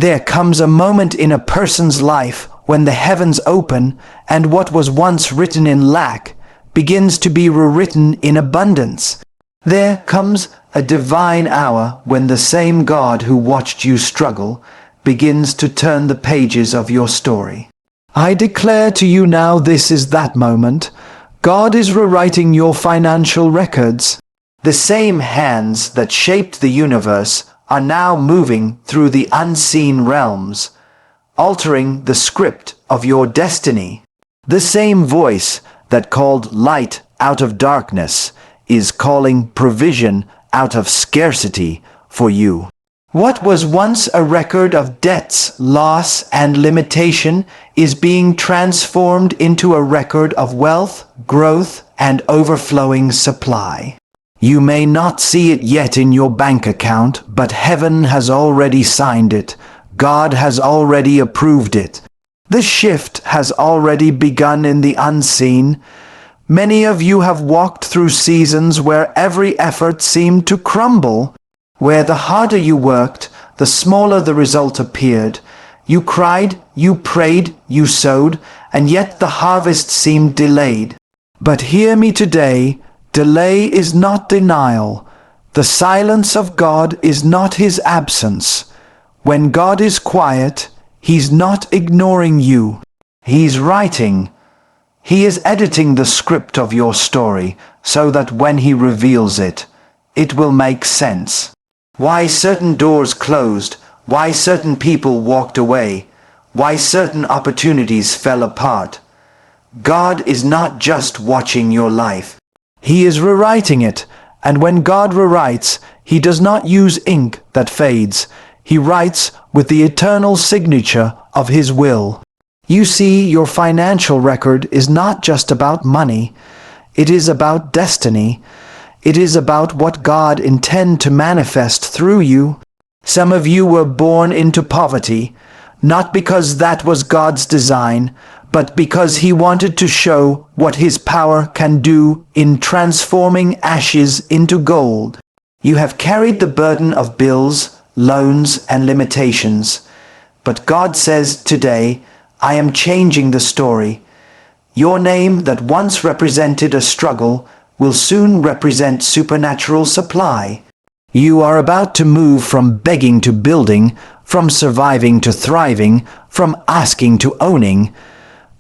There comes a moment in a person's life when the heavens open and what was once written in lack begins to be rewritten in abundance. There comes a divine hour when the same God who watched you struggle begins to turn the pages of your story. I declare to you now, this is that moment. God is rewriting your financial records. The same hands that shaped the universe are now moving through the unseen realms, altering the script of your destiny. The same voice that called light out of darkness is calling provision out of scarcity for you. What was once a record of debts, loss, and limitation is being transformed into a record of wealth, growth, and overflowing supply. You may not see it yet in your bank account, but heaven has already signed it. God has already approved it. The shift has already begun in the unseen. Many of you have walked through seasons where every effort seemed to crumble, where the harder you worked, the smaller the result appeared. You cried, you prayed, you sowed, and yet the harvest seemed delayed. But hear me today, delay is not denial. The silence of God is not his absence. When God is quiet, he's not ignoring you. He's writing. He is editing the script of your story so that when he reveals it, it will make sense. Why certain doors closed, why certain people walked away, why certain opportunities fell apart. God is not just watching your life. He is rewriting it, and when God rewrites, he does not use ink that fades. He writes with the eternal signature of his will. You see, your financial record is not just about money. It is about destiny. It is about what God intends to manifest through you. Some of you were born into poverty, not because that was God's design, but because he wanted to show what his power can do in transforming ashes into gold. You have carried the burden of bills, loans, and limitations. But God says today, I am changing the story. Your name that once represented a struggle will soon represent supernatural supply. You are about to move from begging to building, from surviving to thriving, from asking to owning.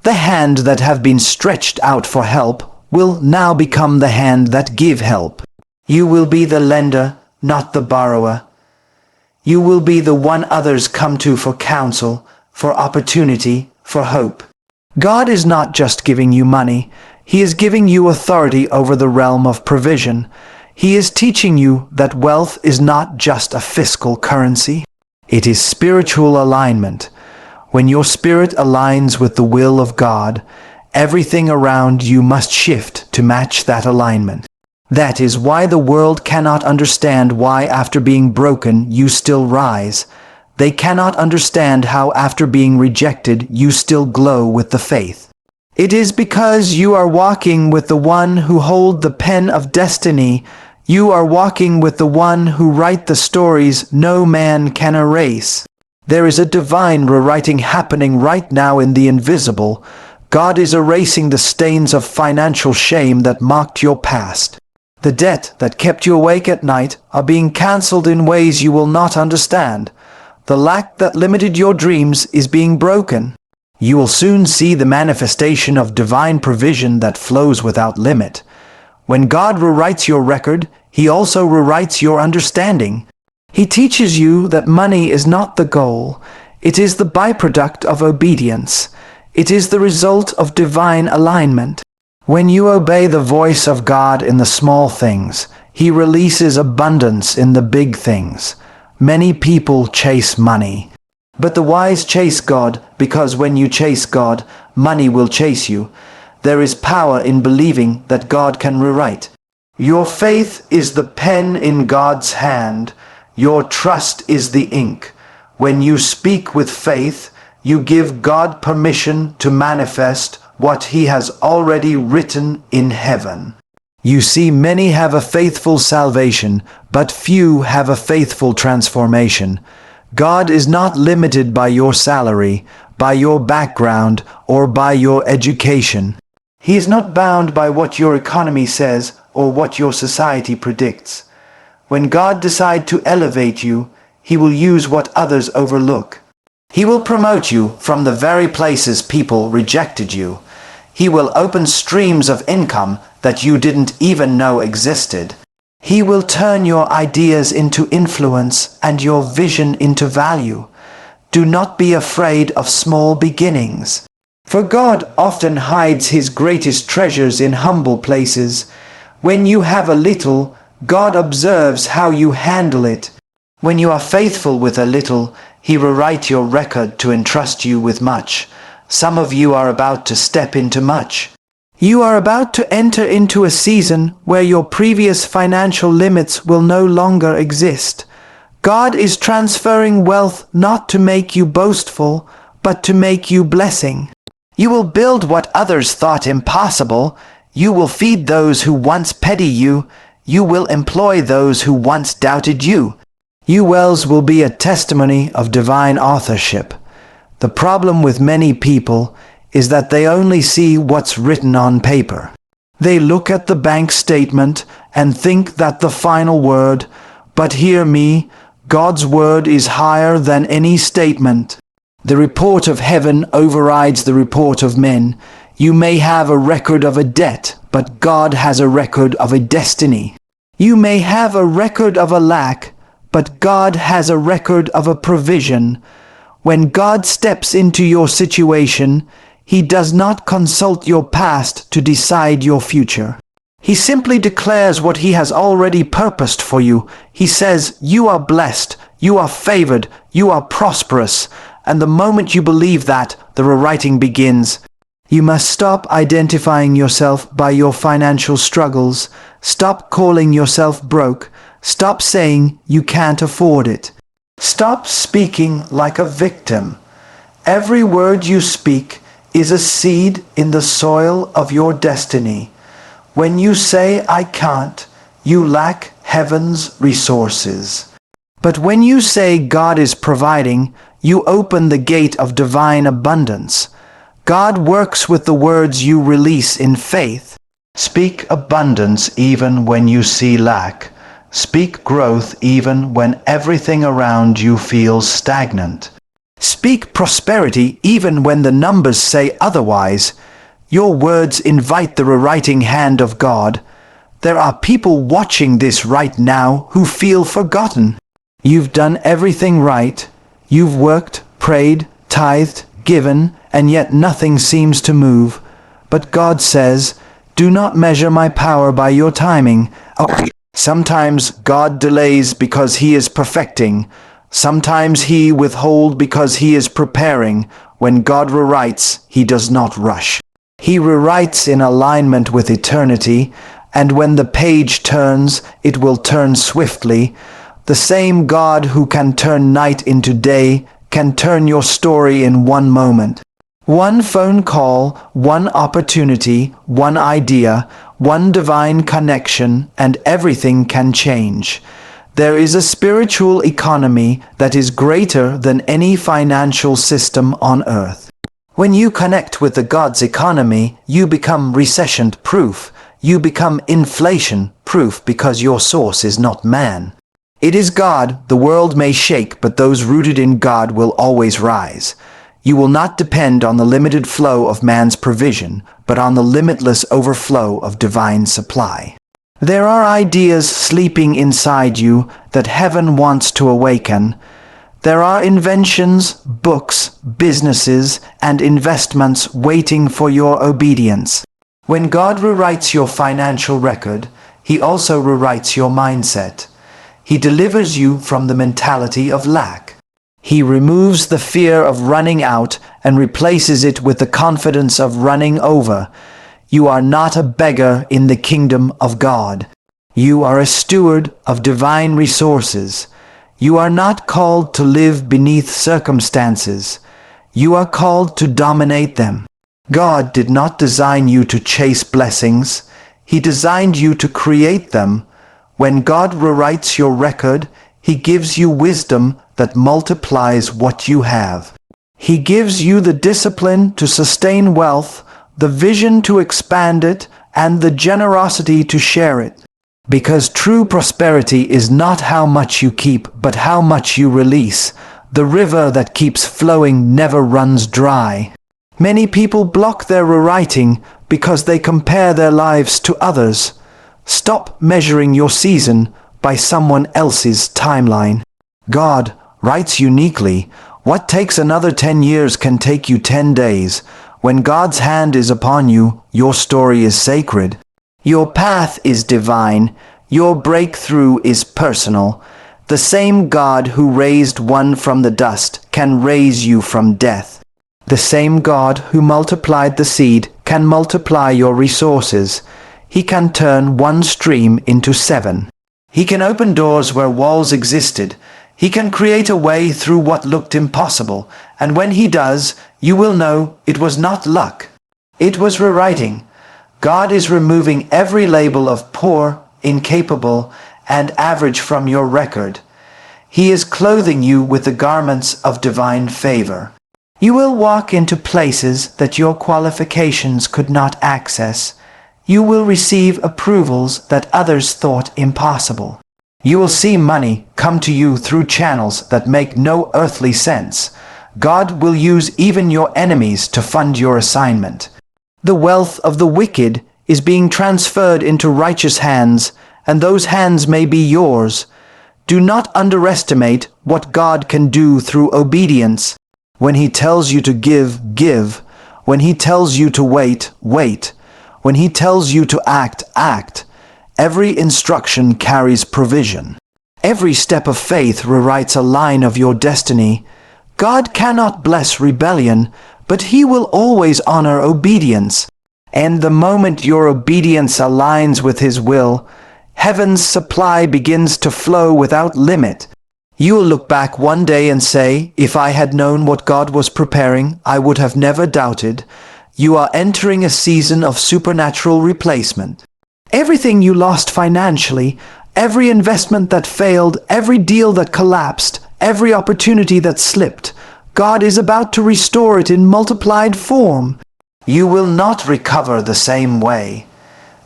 The hand that have been stretched out for help will now become the hand that give help. You will be the lender, not the borrower. You will be the one others come to for counsel, for opportunity, for hope. God is not just giving you money. He is giving you authority over the realm of provision. He is teaching you that wealth is not just a fiscal currency. It is spiritual alignment. When your spirit aligns with the will of God, everything around you must shift to match that alignment. That is why the world cannot understand why after being broken you still rise. They cannot understand how after being rejected you still glow with the faith. It is because you are walking with the one who holds the pen of destiny. You are walking with the one who writes the stories no man can erase. There is a divine rewriting happening right now in the invisible. God is erasing the stains of financial shame that marked your past. The debt that kept you awake at night are being cancelled in ways you will not understand. The lack that limited your dreams is being broken. You will soon see the manifestation of divine provision that flows without limit. When God rewrites your record, he also rewrites your understanding. He teaches you that money is not the goal. It is the byproduct of obedience. It is the result of divine alignment. When you obey the voice of God in the small things, he releases abundance in the big things. Many people chase money. But the wise chase God, because when you chase God, money will chase you. There is power in believing that God can rewrite. Your faith is the pen in God's hand. Your trust is the ink. When you speak with faith, you give God permission to manifest what he has already written in heaven. You see, many have a faithful salvation, but few have a faithful transformation. God is not limited by your salary, by your background, or by your education. He is not bound by what your economy says or what your society predicts. When God decides to elevate you, He will use what others overlook. He will promote you from the very places people rejected you. He will open streams of income that you didn't even know existed. He will turn your ideas into influence and your vision into value. Do not be afraid of small beginnings. For God often hides His greatest treasures in humble places. When you have a little, God observes how you handle it. When you are faithful with a little, He rewrites your record to entrust you with much. Some of you are about to step into much. You are about to enter into a season where your previous financial limits will no longer exist. God is transferring wealth not to make you boastful, but to make you blessing. You will build what others thought impossible. You will feed those who once pitied you. You will employ those who once doubted you. You wells will be a testimony of divine authorship. The problem with many people is that they only see what's written on paper. They look at the bank statement and think that the final word, but hear me, God's word is higher than any statement. The report of heaven overrides the report of men. You may have a record of a debt, but God has a record of a destiny. You may have a record of a lack, but God has a record of a provision. When God steps into your situation, He does not consult your past to decide your future. He simply declares what He has already purposed for you. He says, you are blessed, you are favored, you are prosperous. And the moment you believe that, the rewriting begins. You must stop identifying yourself by your financial struggles. Stop calling yourself broke. Stop saying you can't afford it. Stop speaking like a victim. Every word you speak is a seed in the soil of your destiny. When you say, I can't, you lack heaven's resources. But when you say God is providing, you open the gate of divine abundance. God works with the words you release in faith. Speak abundance even when you see lack. Speak growth even when everything around you feels stagnant. Speak prosperity even when the numbers say otherwise. Your words invite the rewriting hand of God. There are people watching this right now who feel forgotten. You've done everything right. You've worked, prayed, tithed, given, and yet nothing seems to move. But God says, do not measure my power by your timing. Sometimes God delays because He is perfecting. Sometimes He withholds because He is preparing. When God rewrites, He does not rush. He rewrites in alignment with eternity, and when the page turns, it will turn swiftly. The same God who can turn night into day can turn your story in one moment. One phone call, one opportunity, one idea, one divine connection, and everything can change. There is a spiritual economy that is greater than any financial system on earth. When you connect with the God's economy, you become recession-proof. You become inflation-proof because your source is not man. It is God. The world may shake, but those rooted in God will always rise. You will not depend on the limited flow of man's provision, but on the limitless overflow of divine supply. There are ideas sleeping inside you that heaven wants to awaken. There are inventions, books, businesses, and investments waiting for your obedience. When God rewrites your financial record, He also rewrites your mindset. He delivers you from the mentality of lack. He removes the fear of running out and replaces it with the confidence of running over. You are not a beggar in the kingdom of God. You are a steward of divine resources. You are not called to live beneath circumstances. You are called to dominate them. God did not design you to chase blessings. He designed you to create them. When God rewrites your record, He gives you wisdom that multiplies what you have. He gives you the discipline to sustain wealth, the vision to expand it, and the generosity to share it. Because true prosperity is not how much you keep, but how much you release. The river that keeps flowing never runs dry. Many people block their rewriting because they compare their lives to others. Stop measuring your season by someone else's timeline. God writes uniquely. What takes another 10 years can take you 10 days. When God's hand is upon you, your story is sacred. Your path is divine. Your breakthrough is personal. The same God who raised one from the dust can raise you from death. The same God who multiplied the seed can multiply your resources. He can turn one stream into 7. He can open doors where walls existed. He can create a way through what looked impossible. And when he does, you will know it was not luck. It was rewriting. God is removing every label of poor, incapable, and average from your record. He is clothing you with the garments of divine favor. You will walk into places that your qualifications could not access. You will receive approvals that others thought impossible. You will see money come to you through channels that make no earthly sense. God will use even your enemies to fund your assignment. The wealth of the wicked is being transferred into righteous hands, and those hands may be yours. Do not underestimate what God can do through obedience. When He tells you to give, give. When He tells you to wait, wait. When He tells you to act, act. Every instruction carries provision. Every step of faith rewrites a line of your destiny. God cannot bless rebellion, but He will always honor obedience. And the moment your obedience aligns with His will, heaven's supply begins to flow without limit. You will look back one day and say, if I had known what God was preparing, I would have never doubted. You are entering a season of supernatural replacement. Everything you lost financially, every investment that failed, every deal that collapsed, every opportunity that slipped, God is about to restore it in multiplied form. You will not recover the same way.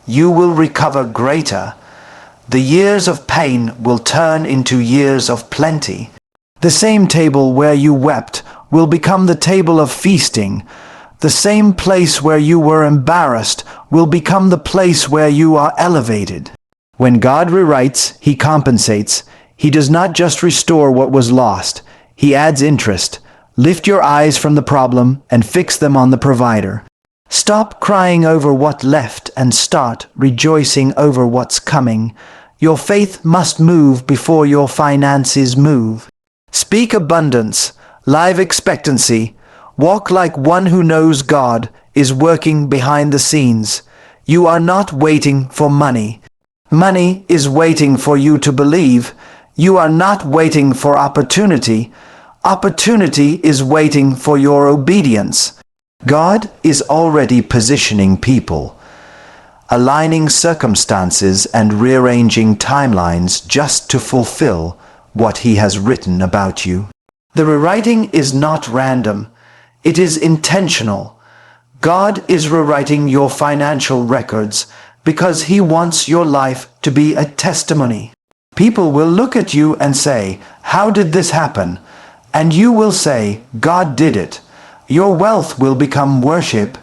You will recover greater. The years of pain will turn into years of plenty. The same table where you wept will become the table of feasting. The same place where you were embarrassed will become the place where you are elevated. When God rewrites, He compensates. He does not just restore what was lost. He adds interest. Lift your eyes from the problem and fix them on the provider. Stop crying over what left and start rejoicing over what's coming. Your faith must move before your finances move. Speak abundance, live expectancy. Walk like one who knows God is working behind the scenes. You are not waiting for money. Money is waiting for you to believe. You are not waiting for opportunity. Opportunity is waiting for your obedience. God is already positioning people, aligning circumstances and rearranging timelines just to fulfill what He has written about you. The rewriting is not random. It is intentional. God is rewriting your financial records because He wants your life to be a testimony. People will look at you and say, "How did this happen?" And you will say, "God did it." Your wealth will become worship.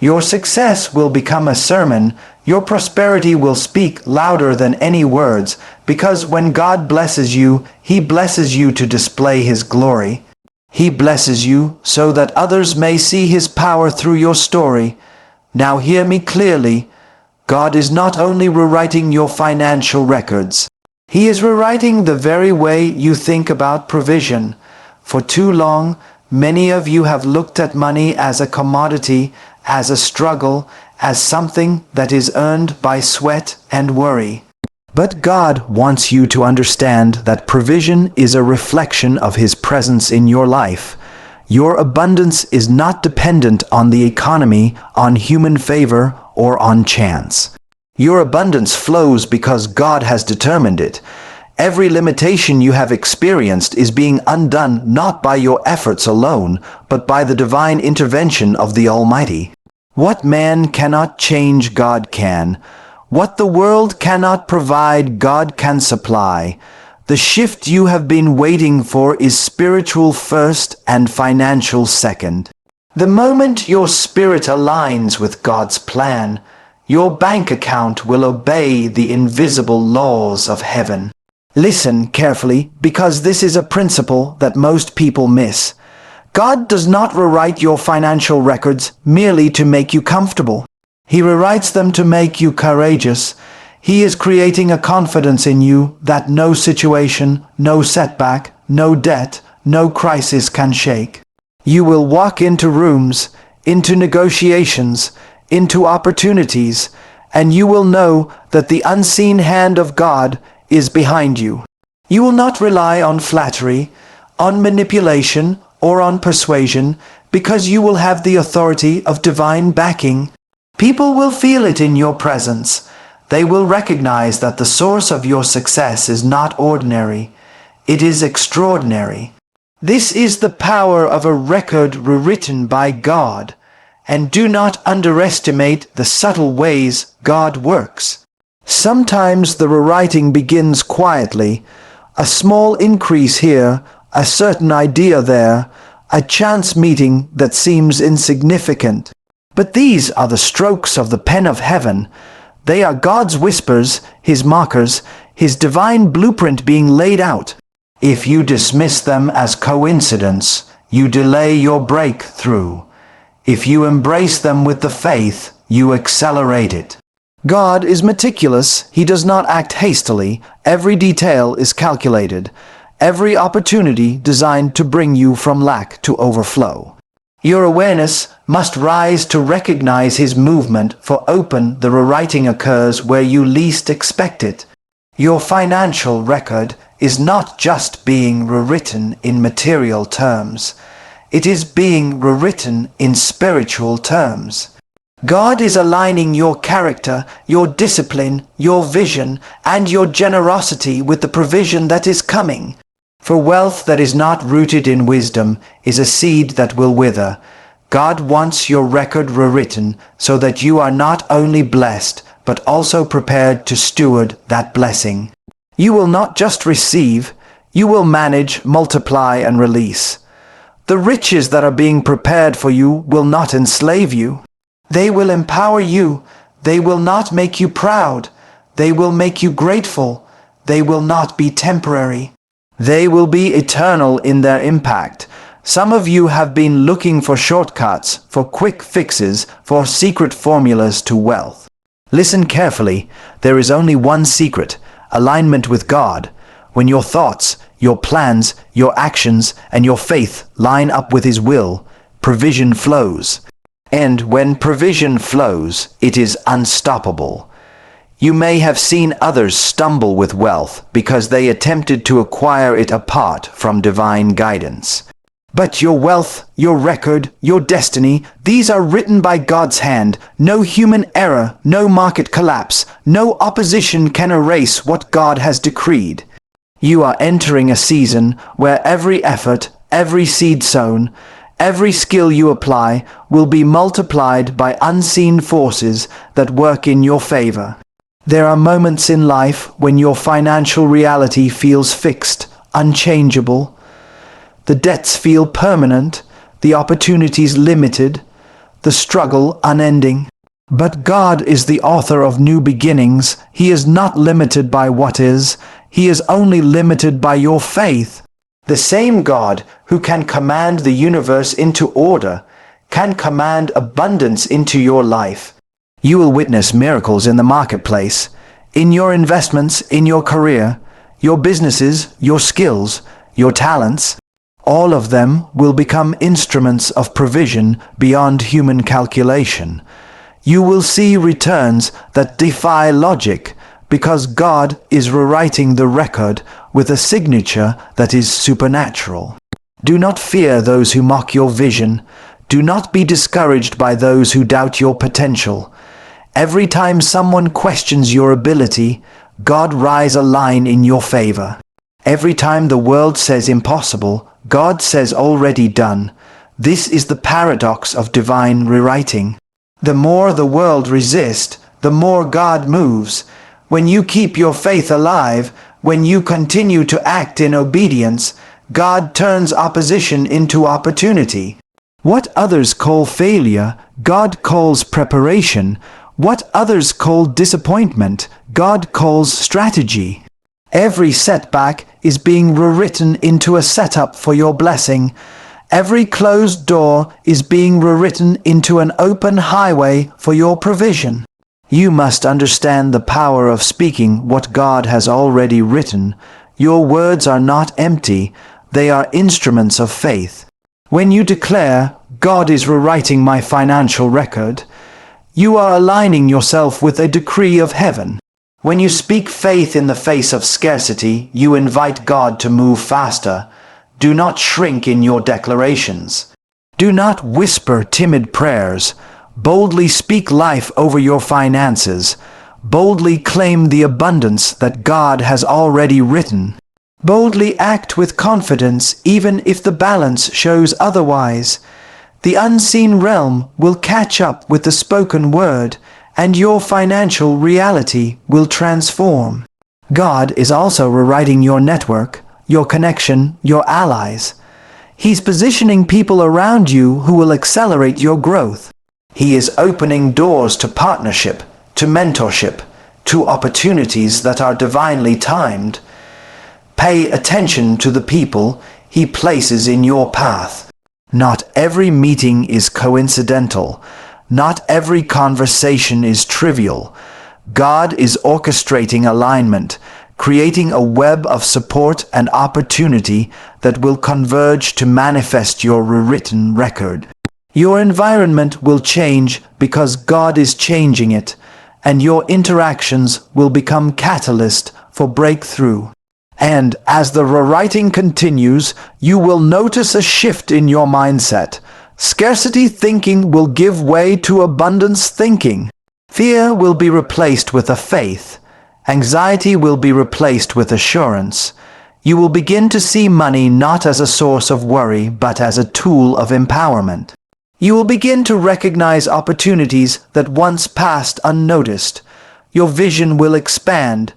Your success will become a sermon. Your prosperity will speak louder than any words, because when God blesses you, He blesses you to display His glory. He blesses you so that others may see His power through your story. Now hear me clearly. God is not only rewriting your financial records. He is rewriting the very way you think about provision. For too long, many of you have looked at money as a commodity, as a struggle, as something that is earned by sweat and worry. But God wants you to understand that provision is a reflection of His presence in your life. Your abundance is not dependent on the economy, on human favor, or on chance. Your abundance flows because God has determined it. Every limitation you have experienced is being undone not by your efforts alone, but by the divine intervention of the Almighty. What man cannot change, God can. What the world cannot provide, God can supply. The shift you have been waiting for is spiritual first and financial second. The moment your spirit aligns with God's plan, your bank account will obey the invisible laws of heaven. Listen carefully, because this is a principle that most people miss. God does not rewrite your financial records merely to make you comfortable. He rewrites them to make you courageous. He is creating a confidence in you that no situation, no setback, no debt, no crisis can shake. You will walk into rooms, into negotiations, into opportunities, and you will know that the unseen hand of God is behind you. You will not rely on flattery, on manipulation, or on persuasion, because you will have the authority of divine backing. People will feel it in your presence. They will recognize that the source of your success is not ordinary. It is extraordinary. This is the power of a record rewritten by God, and do not underestimate the subtle ways God works. Sometimes the rewriting begins quietly, a small increase here, a certain idea there, a chance meeting that seems insignificant. But these are the strokes of the pen of heaven. They are God's whispers, His markers, His divine blueprint being laid out. If you dismiss them as coincidence, you delay your breakthrough. If you embrace them with the faith, you accelerate it. God is meticulous. He does not act hastily. Every detail is calculated. Every opportunity designed to bring you from lack to overflow. Your awareness must rise to recognize His movement, for open the rewriting occurs where you least expect it. Your financial record is not just being rewritten in material terms. It is being rewritten in spiritual terms. God is aligning your character, your discipline, your vision, and your generosity with the provision that is coming. For wealth that is not rooted in wisdom is a seed that will wither. God wants your record rewritten so that you are not only blessed, but also prepared to steward that blessing. You will not just receive, you will manage, multiply, and release. The riches that are being prepared for you will not enslave you. They will empower you. They will not make you proud. They will make you grateful. They will not be temporary. They will be eternal in their impact. Some of you have been looking for shortcuts, for quick fixes, for secret formulas to wealth. Listen carefully. There is only one secret: alignment with God. When your thoughts, your plans, your actions, and your faith line up with His will, provision flows. And when provision flows, it is unstoppable. You may have seen others stumble with wealth because they attempted to acquire it apart from divine guidance. But your wealth, your record, your destiny, these are written by God's hand. No human error, no market collapse, no opposition can erase what God has decreed. You are entering a season where every effort, every seed sown, every skill you apply will be multiplied by unseen forces that work in your favor. There are moments in life when your financial reality feels fixed, unchangeable. The debts feel permanent, the opportunities limited, the struggle unending. But God is the author of new beginnings. He is not limited by what is. He is only limited by your faith. The same God who can command the universe into order can command abundance into your life. You will witness miracles in the marketplace, in your investments, in your career, your businesses, your skills, your talents. All of them will become instruments of provision beyond human calculation. You will see returns that defy logic, because God is rewriting the record with a signature that is supernatural. Do not fear those who mock your vision. Do not be discouraged by those who doubt your potential. Every time someone questions your ability, God rise a line in your favor. Every time the world says impossible, God says already done. This is the paradox of divine rewriting. The more the world resists, the more God moves. When you keep your faith alive, when you continue to act in obedience, God turns opposition into opportunity. What others call failure, God calls preparation. What others call disappointment, God calls strategy. Every setback is being rewritten into a setup for your blessing. Every closed door is being rewritten into an open highway for your provision. You must understand the power of speaking what God has already written. Your words are not empty, they are instruments of faith. When you declare, God is rewriting my financial record, you are aligning yourself with a decree of heaven. When you speak faith in the face of scarcity, you invite God to move faster. Do not shrink in your declarations. Do not whisper timid prayers. Boldly speak life over your finances. Boldly claim the abundance that God has already written. Boldly act with confidence even if the balance shows otherwise. The unseen realm will catch up with the spoken word, and your financial reality will transform. God is also rewriting your network, your connection, your allies. He's positioning people around you who will accelerate your growth. He is opening doors to partnership, to mentorship, to opportunities that are divinely timed. Pay attention to the people He places in your path. Not every meeting is coincidental. Not every conversation is trivial. God is orchestrating alignment, creating a web of support and opportunity that will converge to manifest your rewritten record. Your environment will change because God is changing it, and your interactions will become catalyst for breakthrough. And as the rewriting continues, you will notice a shift in your mindset. Scarcity thinking will give way to abundance thinking. Fear will be replaced with a faith. Anxiety will be replaced with assurance. You will begin to see money not as a source of worry, but as a tool of empowerment. You will begin to recognize opportunities that once passed unnoticed. Your vision will expand.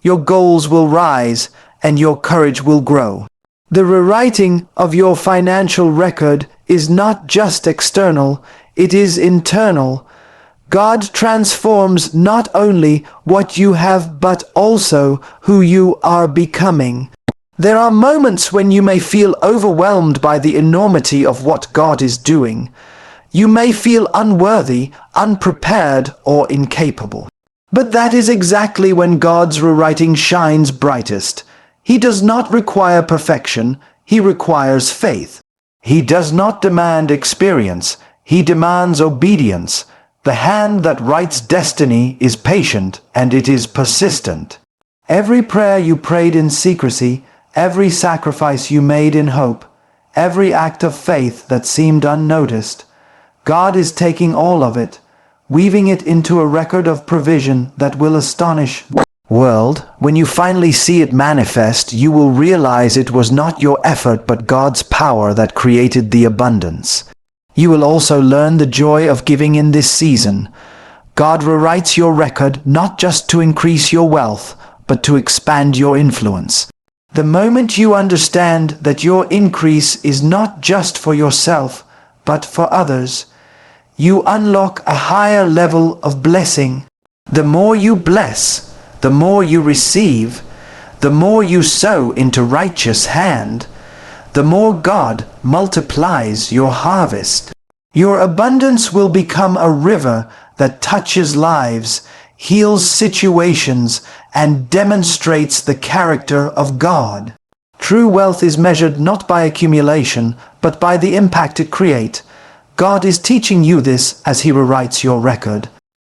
Your goals will rise, and your courage will grow. The rewriting of your financial record is not just external, it is internal. God transforms not only what you have but also who you are becoming. There are moments when you may feel overwhelmed by the enormity of what God is doing. You may feel unworthy, unprepared, or incapable. But that is exactly when God's rewriting shines brightest. He does not require perfection, He requires faith. He does not demand experience, He demands obedience. The hand that writes destiny is patient and it is persistent. Every prayer you prayed in secrecy, every sacrifice you made in hope, every act of faith that seemed unnoticed, God is taking all of it, weaving it into a record of provision that will astonish the world. When you finally see it manifest, you will realize it was not your effort but God's power that created the abundance. You will also learn the joy of giving in this season. God rewrites your record not just to increase your wealth, but to expand your influence. The moment you understand that your increase is not just for yourself, but for others, you unlock a higher level of blessing. The more you bless, the more you receive, the more you sow into righteous hand, the more God multiplies your harvest. Your abundance will become a river that touches lives, heals situations, and demonstrates the character of God. True wealth is measured not by accumulation, but by the impact it creates. God is teaching you this as He rewrites your record.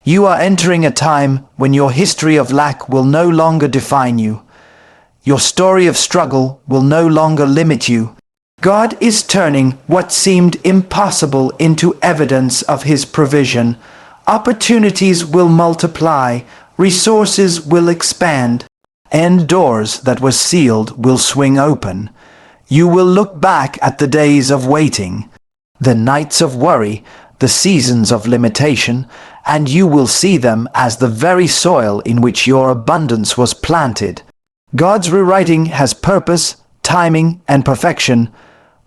You are entering a time when your history of lack will no longer define you. Your story of struggle will no longer limit you. God is turning what seemed impossible into evidence of His provision. Opportunities will multiply, resources will expand, and doors that were sealed will swing open. You will look back at the days of waiting, the nights of worry, the seasons of limitation, and you will see them as the very soil in which your abundance was planted. God's rewriting has purpose, timing, and perfection.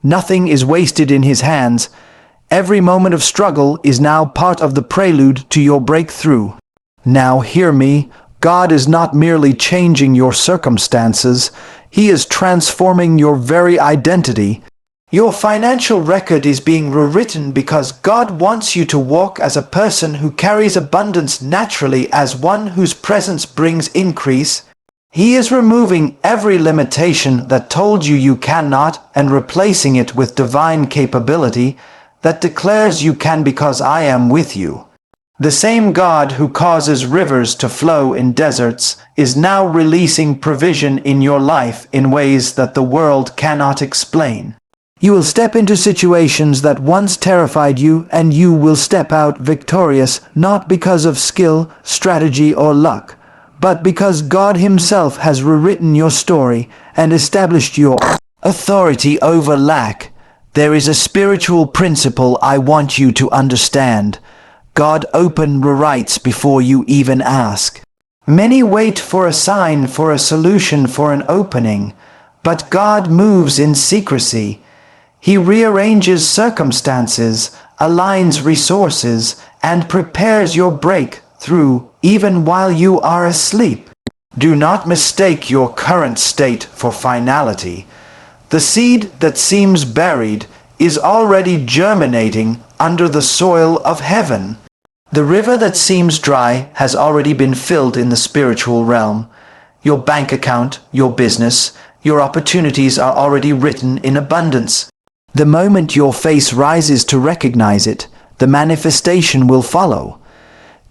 Nothing is wasted in His hands. Every moment of struggle is now part of the prelude to your breakthrough. Now hear me. God is not merely changing your circumstances. He is transforming your very identity. Your financial record is being rewritten because God wants you to walk as a person who carries abundance naturally, as one whose presence brings increase. He is removing every limitation that told you you cannot and replacing it with divine capability that declares you can because I am with you. The same God who causes rivers to flow in deserts is now releasing provision in your life in ways that the world cannot explain. You will step into situations that once terrified you, and you will step out victorious, not because of skill, strategy, or luck, but because God Himself has rewritten your story and established your authority over lack. There is a spiritual principle I want you to understand. God often rewrites before you even ask. Many wait for a sign, for a solution, for an opening, but God moves in secrecy. He rearranges circumstances, aligns resources, and prepares your breakthrough even while you are asleep. Do not mistake your current state for finality. The seed that seems buried is already germinating under the soil of heaven. The river that seems dry has already been filled in the spiritual realm. Your bank account, your business, your opportunities are already written in abundance. The moment your face rises to recognize it, the manifestation will follow.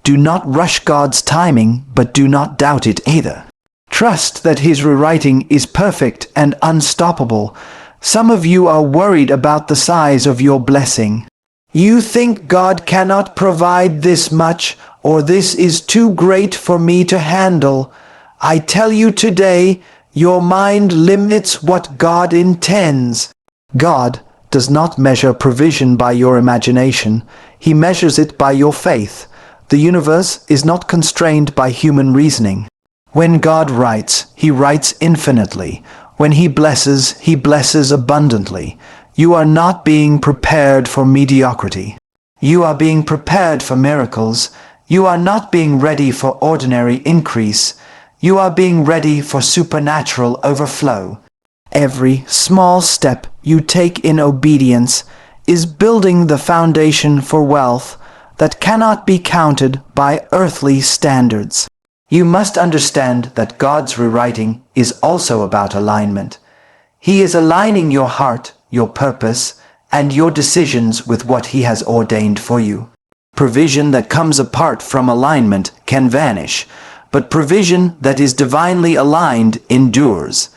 Do not rush God's timing, but do not doubt it either. Trust that His rewriting is perfect and unstoppable. Some of you are worried about the size of your blessing. You think God cannot provide this much, or this is too great for me to handle. I tell you today, your mind limits what God intends. God does not measure provision by your imagination. He measures it by your faith. The universe is not constrained by human reasoning. When God writes, He writes infinitely. When He blesses abundantly. You are not being prepared for mediocrity. You are being prepared for miracles. You are not being ready for ordinary increase. You are being ready for supernatural overflow. Every small step you take in obedience is building the foundation for wealth that cannot be counted by earthly standards. You must understand that God's rewriting is also about alignment. He is aligning your heart, your purpose, and your decisions with what He has ordained for you. Provision that comes apart from alignment can vanish, but provision that is divinely aligned endures.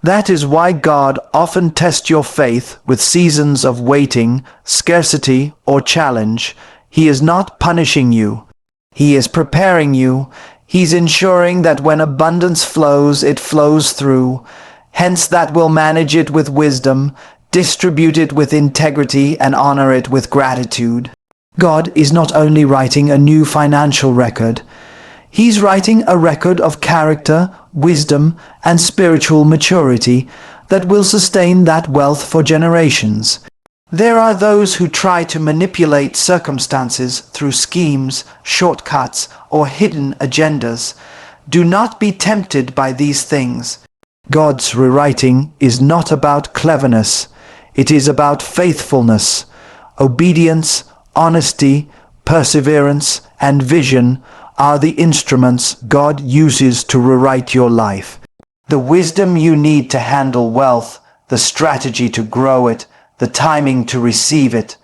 That is why God often tests your faith with seasons of waiting, scarcity, or challenge. He is not punishing you. He is preparing you. He's ensuring that when abundance flows, it flows through. Hence that will manage it with wisdom, distribute it with integrity, and honor it with gratitude. God is not only writing a new financial record. He's writing a record of character, wisdom, and spiritual maturity that will sustain that wealth for generations. There are those who try to manipulate circumstances through schemes, shortcuts, or hidden agendas. Do not be tempted by these things. God's rewriting is not about cleverness. It is about faithfulness. Obedience, honesty, perseverance, and vision are the instruments God uses to rewrite your life. The wisdom you need to handle wealth, the strategy to grow it, the timing to receive it.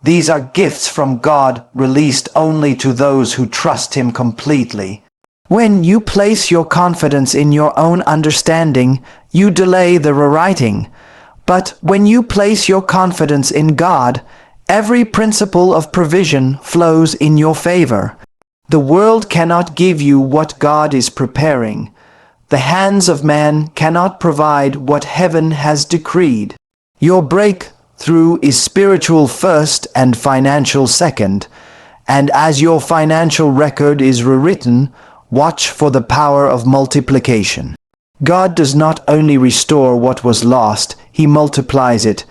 These are gifts from God released only to those who trust Him completely. When you place your confidence in your own understanding, you delay the rewriting. But when you place your confidence in God, every principle of provision flows in your favor. The world cannot give you what God is preparing. The hands of man cannot provide what heaven has decreed. Your breakthrough is spiritual first and financial second. And as your financial record is rewritten, watch for the power of multiplication. God does not only restore what was lost, He multiplies it.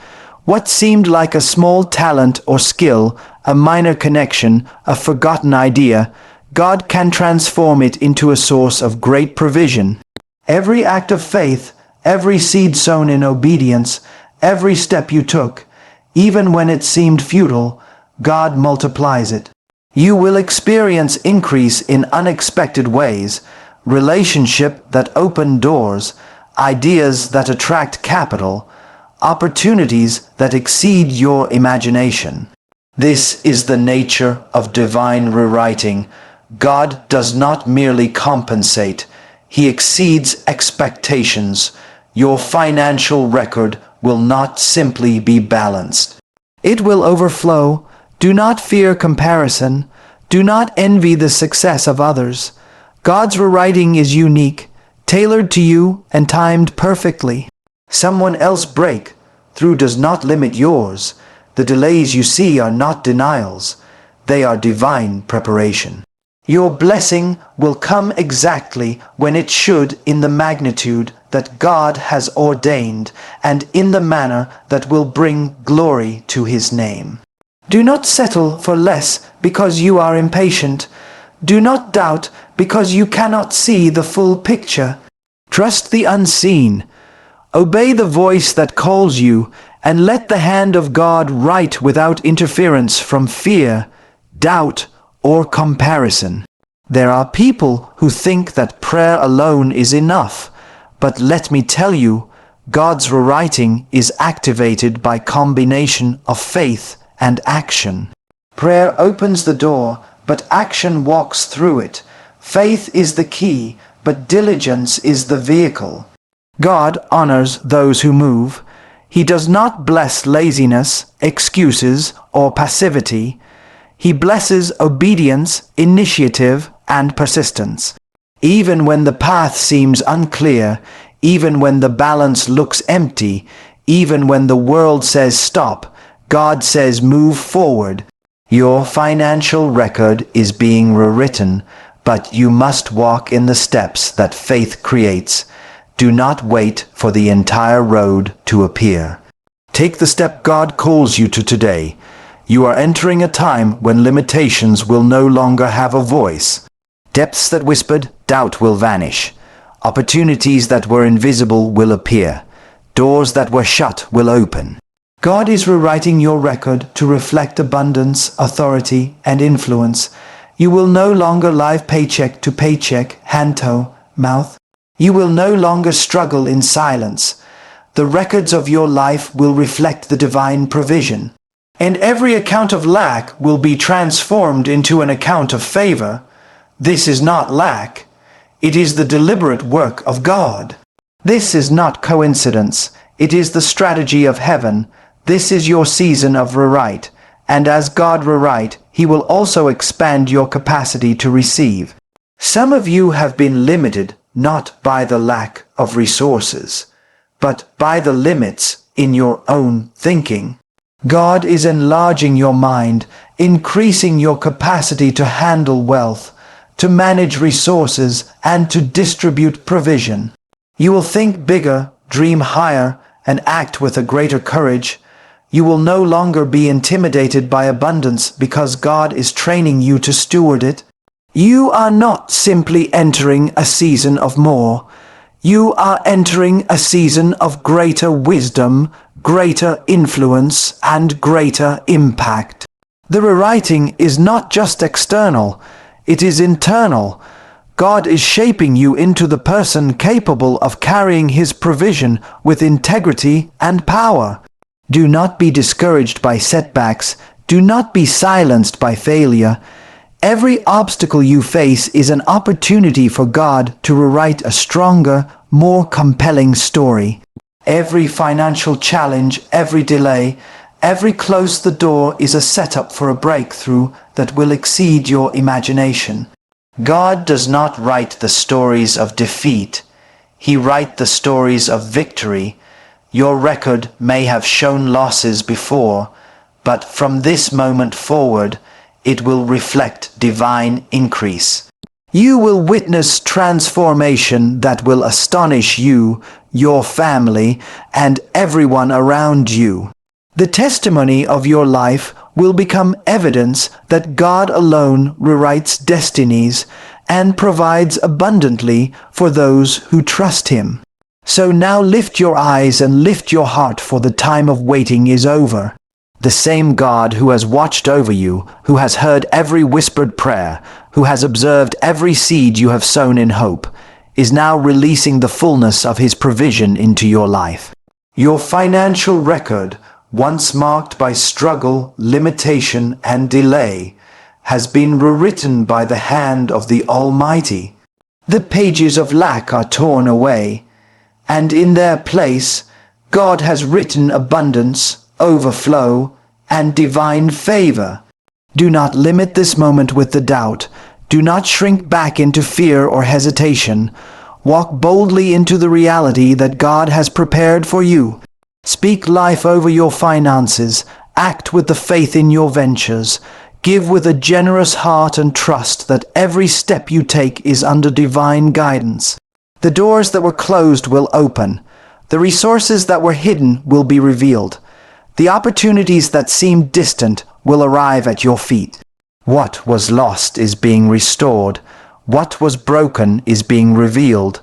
What seemed like a small talent or skill, a minor connection, a forgotten idea, God can transform it into a source of great provision. Every act of faith, every seed sown in obedience, every step you took, even when it seemed futile, God multiplies it. You will experience increase in unexpected ways, relationship that open doors, ideas that attract capital, opportunities that exceed your imagination. This is the nature of divine rewriting. God does not merely compensate, He exceeds expectations. Your financial record will not simply be balanced. It will overflow. Do not fear comparison. Do not envy the success of others. God's rewriting is unique, tailored to you and timed perfectly. Someone else's breakthrough does not limit yours. The delays you see are not denials. They are divine preparation. Your blessing will come exactly when it should, in the magnitude that God has ordained and in the manner that will bring glory to His name. Do not settle for less because you are impatient. Do not doubt because you cannot see the full picture. Trust the unseen. Obey the voice that calls you, and let the hand of God write without interference from fear, doubt, or comparison. There are people who think that prayer alone is enough, but let me tell you, God's rewriting is activated by combination of faith and action. Prayer opens the door, but action walks through it. Faith is the key, but diligence is the vehicle. God honors those who move. He does not bless laziness, excuses, or passivity. He blesses obedience, initiative, and persistence. Even when the path seems unclear, even when the balance looks empty, even when the world says stop, God says move forward. Your financial record is being rewritten, but you must walk in the steps that faith creates. Do not wait for the entire road to appear. Take the step God calls you to today. You are entering a time when limitations will no longer have a voice. Depths that whispered, doubt will vanish. Opportunities that were invisible will appear. Doors that were shut will open. God is rewriting your record to reflect abundance, authority, and influence. You will no longer live paycheck to paycheck, hand to mouth. You will no longer struggle in silence. The records of your life will reflect the divine provision. And every account of lack will be transformed into an account of favor. This is not lack. It is the deliberate work of God. This is not coincidence. It is the strategy of heaven. This is your season of rewrite. And as God rewrite, He will also expand your capacity to receive. Some of you have been limited not by the lack of resources, but by the limits in your own thinking. God is enlarging your mind, increasing your capacity to handle wealth, to manage resources, and to distribute provision. You will think bigger, dream higher, and act with a greater courage. You will no longer be intimidated by abundance because God is training you to steward it. You are not simply entering a season of more. You are entering a season of greater wisdom, greater influence, and greater impact. The rewriting is not just external, it is internal. God is shaping you into the person capable of carrying His provision with integrity and power. Do not be discouraged by setbacks. Do not be silenced by failure. Every obstacle you face is an opportunity for God to rewrite a stronger, more compelling story. Every financial challenge, every delay, Every close the door is a setup for a breakthrough that will exceed your imagination. God does not write the stories of defeat. He writes the stories of victory. Your record may have shown losses before, but from this moment forward, it will reflect divine increase. You will witness transformation that will astonish you, your family, and everyone around you. The testimony of your life will become evidence that God alone rewrites destinies and provides abundantly for those who trust Him. So now lift your eyes and lift your heart, for the time of waiting is over. The same God who has watched over you, who has heard every whispered prayer, who has observed every seed you have sown in hope, is now releasing the fullness of His provision into your life. Your financial record, once marked by struggle, limitation, and delay, has been rewritten by the hand of the Almighty. The pages of lack are torn away, and in their place, God has written abundance, overflow, and divine favor. Do not limit this moment with the doubt. Do not shrink back into fear or hesitation. Walk boldly into the reality that God has prepared for you. Speak life over your finances. Act with the faith in your ventures. Give with a generous heart and trust that every step you take is under divine guidance. The doors that were closed will open. The resources that were hidden will be revealed. The opportunities that seemed distant will arrive at your feet. What was lost is being restored. What was broken is being revealed.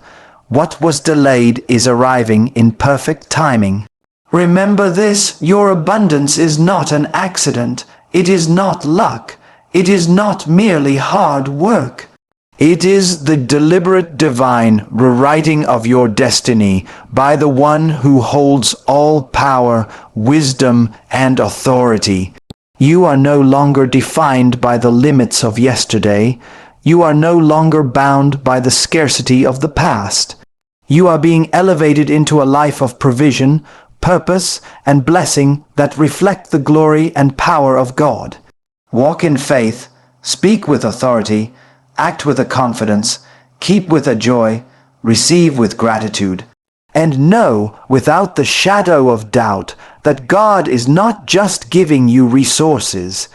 What was delayed is arriving in perfect timing. Remember this: your abundance is not an accident. It is not luck. It is not merely hard work. It is the deliberate divine rewriting of your destiny by the one who holds all power, wisdom, and authority. You are no longer defined by the limits of yesterday. You are no longer bound by the scarcity of the past. You are being elevated into a life of provision, purpose, and blessing that reflect the glory and power of God. Walk in faith, speak with authority, act with a confidence, keep with a joy, receive with gratitude, and know without the shadow of doubt that God is not just giving you resources.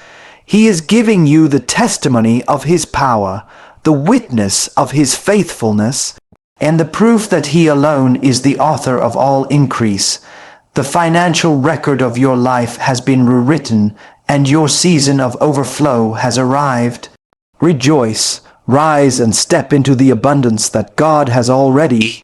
He is giving you the testimony of His power, the witness of His faithfulness, and the proof that He alone is the author of all increase. The financial record of your life has been rewritten, and your season of overflow has arrived. Rejoice, rise, and step into the abundance that God has already